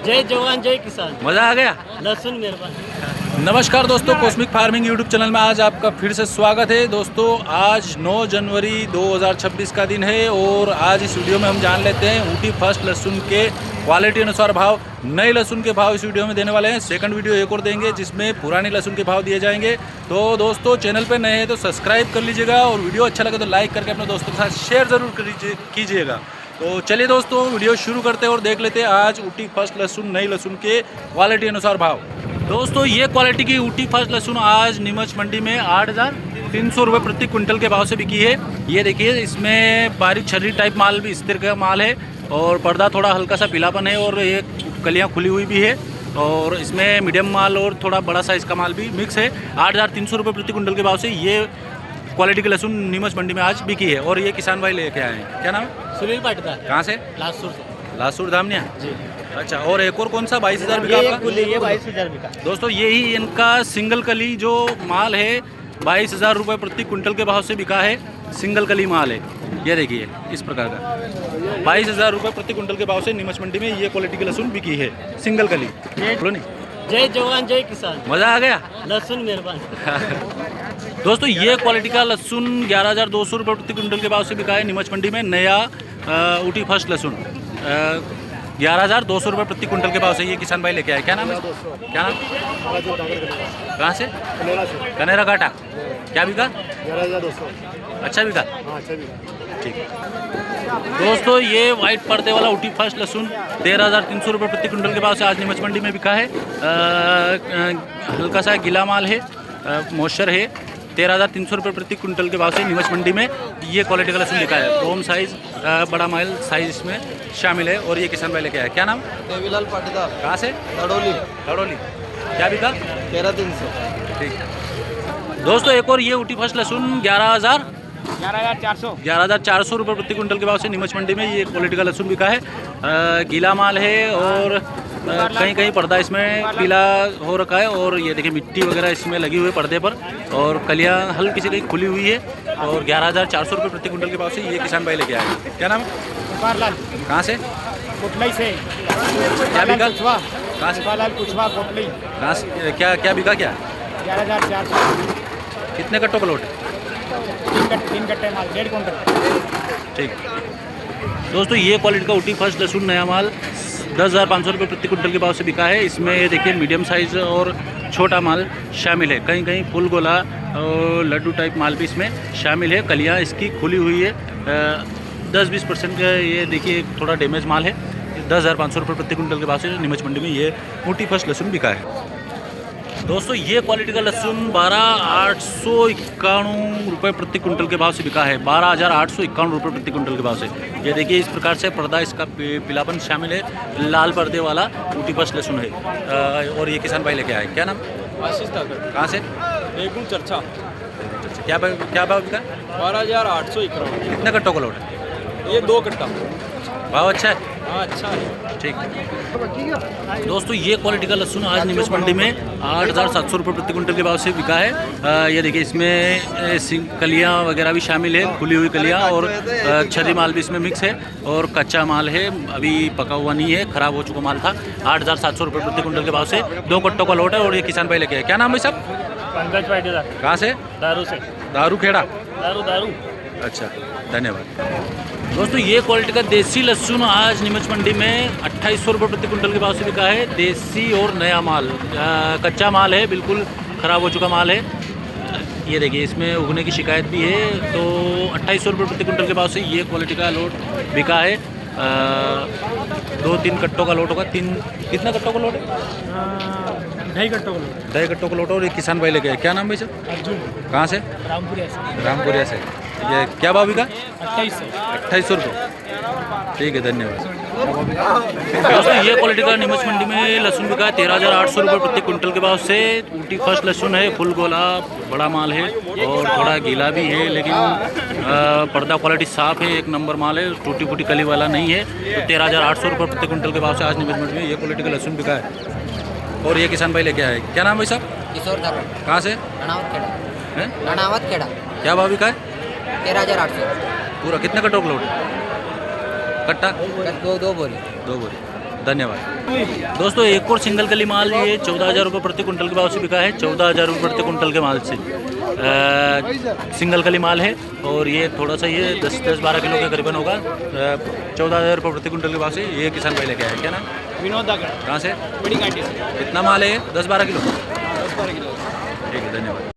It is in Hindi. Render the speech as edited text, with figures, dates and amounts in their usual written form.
जय जवान जय किसान। मजा आ गया। लहसुन मेहरबान। नमस्कार दोस्तों, कॉस्मिक फार्मिंग यूट्यूब चैनल में आज आपका फिर से स्वागत है। दोस्तों आज 9 जनवरी 2026 का दिन है और आज इस वीडियो में हम जान लेते हैं ऊटी फर्स्ट लहसुन के क्वालिटी अनुसार भाव। नए लहसुन के भाव इस वीडियो में देने वाले हैं। सेकंड वीडियो एक और देंगे जिसमें पुराने लहसुन के भाव दिए जाएंगे। तो दोस्तों चैनल पर नए हैं तो सब्सक्राइब कर लीजिएगा और वीडियो अच्छा लगे तो लाइक करके अपने दोस्तों के साथ शेयर ज़रूर कीजिएगा। तो चलिए दोस्तों वीडियो शुरू करते हैं और देख लेते हैं आज ऊटी फर्स्ट लहसुन नई लहसुन के क्वालिटी अनुसार भाव। दोस्तों ये क्वालिटी की ऊटी फर्स्ट लहसुन आज नीमच मंडी में 8,300 रुपये प्रति क्विंटल के भाव से बिकी है। ये देखिए इसमें बारीक छर्री टाइप माल भी, इस तरह का माल है और पर्दा थोड़ा हल्का सा पीलापन है और ये कलियाँ खुली हुई भी है और इसमें मीडियम माल और थोड़ा बड़ा साइज़ का माल भी मिक्स है। 8,300 रुपये प्रति क्विंटल के भाव से ये क्वालिटी की लहसुन नीमच मंडी में आज बिकी है। और ये किसान भाई लेके आए हैं। क्या नाम है? सुनील पाटीदार। कहाँ से? लासुर से। लासुर धामनिया जी। अच्छा, और एक और कौन सा 22,000 बिका आपका? ये 22,000 बिका। दोस्तों यही इनका सिंगल कली जो माल है 22,000 रुपये प्रति क्विंटल के भाव से बिका है। सिंगल कली माल है, ये देखिए इस प्रकार का 22,000 रुपये प्रति क्विंटल के भाव से नीमच मंडी में ये क्वालिटी की लहसुन बिकी है। सिंगल कली। बोलो नहीं, जय जवान जय किसान। मज़ा आ गया। लहसुन मेहरबान। दोस्तों ये क्वालिटी का लहसुन 11,200 रुपये प्रति क्विंटल के भाव से बिका है नीमच मंडी में। नया ऊटी फर्स्ट लहसुन 11,200 रुपये प्रति क्विंटल के भाव से ये किसान भाई लेके आए। क्या नाम है? क्या नाम? कहाँ से? कनेरा घाटा। क्या बिका? 11,200। अच्छा बिका। अच्छा बिका। ठीक। दोस्तों ये वाइट पर्दे वाला ऊटी फर्स्ट लहसुन 13,300 रुपये प्रति क्विंटल के भाव से आज नीमच मंडी में बिका है। हल्का सा गीला माल है, मॉइस्चर है। 13,300 रुपये प्रति क्विंटल के भाव से नीमच मंडी में ये क्वालिटी का लहसुन बिका है। होम साइज़ बड़ा माइल साइज़ इसमें शामिल है और ये किसान भाई लेके आया। क्या नाम? देवीलाल पाटीदार। कहाँ से? तड़ोली। क्या बिका? 13,300। ठीक। दोस्तों एक और ये ऊटी फर्स्ट लहसुन 11,400 रुपये प्रति क्विंटल के भाव से नीमच मंडी में ये क्वालिटी का लहसुन बिका है। गीला माल है और कहीं कहीं पर्दा इसमें पीला हो रखा है और ये देखिए मिट्टी वगैरह इसमें लगी हुई है पर्दे पर और कलियाँ हल्की सी कहीं खुली हुई है और 11,400 रुपये प्रति क्विंटल के भाव से ये किसान भाई लेके आए। क्या नाम है? लाल। कहाँ से? कोटलई से। क्या बिका? कहाँ से? लाल कुछवा कोटलई। कहाँ से? क्या बिका? क्या 11,400। कितने कट्टों का लोट है? 3 कट्टे माल, 1.5 क्विंटल। ठीक। दोस्तों ये क्वालिटी का ऊटी फर्स्ट लहसुन नया माल 10,500 रुपये प्रति क्विंटल के भाव से बिका है। इसमें ये देखिए मीडियम साइज़ और छोटा माल शामिल है। कहीं कहीं फुल गोला और लड्डू टाइप माल भी इसमें शामिल है। कलियाँ इसकी खुली हुई है। 10-20% का ये देखिए थोड़ा डैमेज माल है। 10,500 रुपये प्रति क्विंटल के भाव से नीमच मंडी में ये ऊटी फर्स्ट लहसुन बिका है। दोस्तों ये क्वालिटी का लहसुन 12,891 रुपये प्रति क्विंटल के भाव से बिका है। 12,851 रुपये प्रति क्विंटल के भाव से। ये देखिए इस प्रकार से पर्दा इसका पीलापन शामिल है। लाल पर्दे वाला ऊटी फर्स्ट लहसुन है और ये किसान भाई लेके आए। क्या नाम? आशीष ठाकर। कहाँ से? एक चर्चा। क्या भाव बिका? 12,851। कितने कट्टों का लोट है? ये 2 कट्टा। भाव अच्छा है? हाँ अच्छा है। ठीक। दोस्तों ये क्वालिटी का लहसुन आज नीमच मंडी में 8,700 रुपये प्रति क्विंटल के भाव से बिका है। ये देखिए इसमें कलियाँ वगैरह भी शामिल है, खुली हुई कलियाँ और छर्री माल भी इसमें मिक्स है और कच्चा माल है, अभी पका हुआ नहीं है, ख़राब हो चुका माल था। 8,700 रुपये प्रति क्विंटल के भाव से 2 कट्टों का लोट है और ये किसान भाई लेके आए। क्या नाम है साहब? पंकज पाटीदार। कहाँ से? दारू से। दारू खेड़ा। दारू। अच्छा, धन्यवाद। दोस्तों ये क्वालिटी का देसी लहसुन आज नीमच मंडी में 2,800 रुपये प्रति क्विंटल के भाव से बिका है। देसी और नया माल, कच्चा माल है, बिल्कुल ख़राब हो चुका माल है। ये देखिए इसमें उगने की शिकायत भी है। तो 2,800 रुपये प्रति क्विंटल के भाव से ये क्वालिटी का लोट बिका है। 2-3 कट्टों का लोट होगा। कितना कट्टों का लोट है? 2.5 कट्टों का लोट। 2.5 कट्टों का लोट और ये किसान भाई लेके आए। क्या नाम भाई सर? अर्जुन। कहाँ से? रामपुरिया से। ये क्या भाव बिका? 2,800 रुपये। ठीक है, धन्यवाद। दोस्तों ये क्वालिटी का नीमच मंडी में लहसुन बिका है 13,800 रुपये प्रति क्विंटल के भाव से। ऊटी फर्स्ट लहसुन है, फुल गोला बड़ा माल है और थोड़ा गीला भी है, लेकिन पर्दा क्वालिटी साफ़ है, एक नंबर माल है, टूटी फूटी कली वाला नहीं है। तो 13,800 रुपये प्रति क्विंटल के भाव से आज नीमच मंडी में ये क्वालिटी का लहसुन बिका है और ये किसान भाई लेके आए। क्या नाम भाई साहब? किशोर ठाकुर। कहाँ से? नानावत खेड़ा। क्या भाव बिका है? 13,800। पूरा कितने कट्टों का लोट है? कट्टा? दो बोरी। 2 बोरी। धन्यवाद। दोस्तों एक और सिंगल कली माल ये 14,000 रुपये प्रति कुंटल के भाव से बिका है। 14,000 रुपये प्रति कुंटल के माल से सिंगल कली माल है और ये थोड़ा सा ये 10-12 किलो के करीबन होगा। 14,000 रुपये प्रति कुंटल के भाव से ये किसान भाई लेके आए। क्या ना विनोद दागड़ कहाँ से? बड़ी घाटी से कितना माल है? 10-12 किलो। 10-12 किलो। ठीक है, धन्यवाद।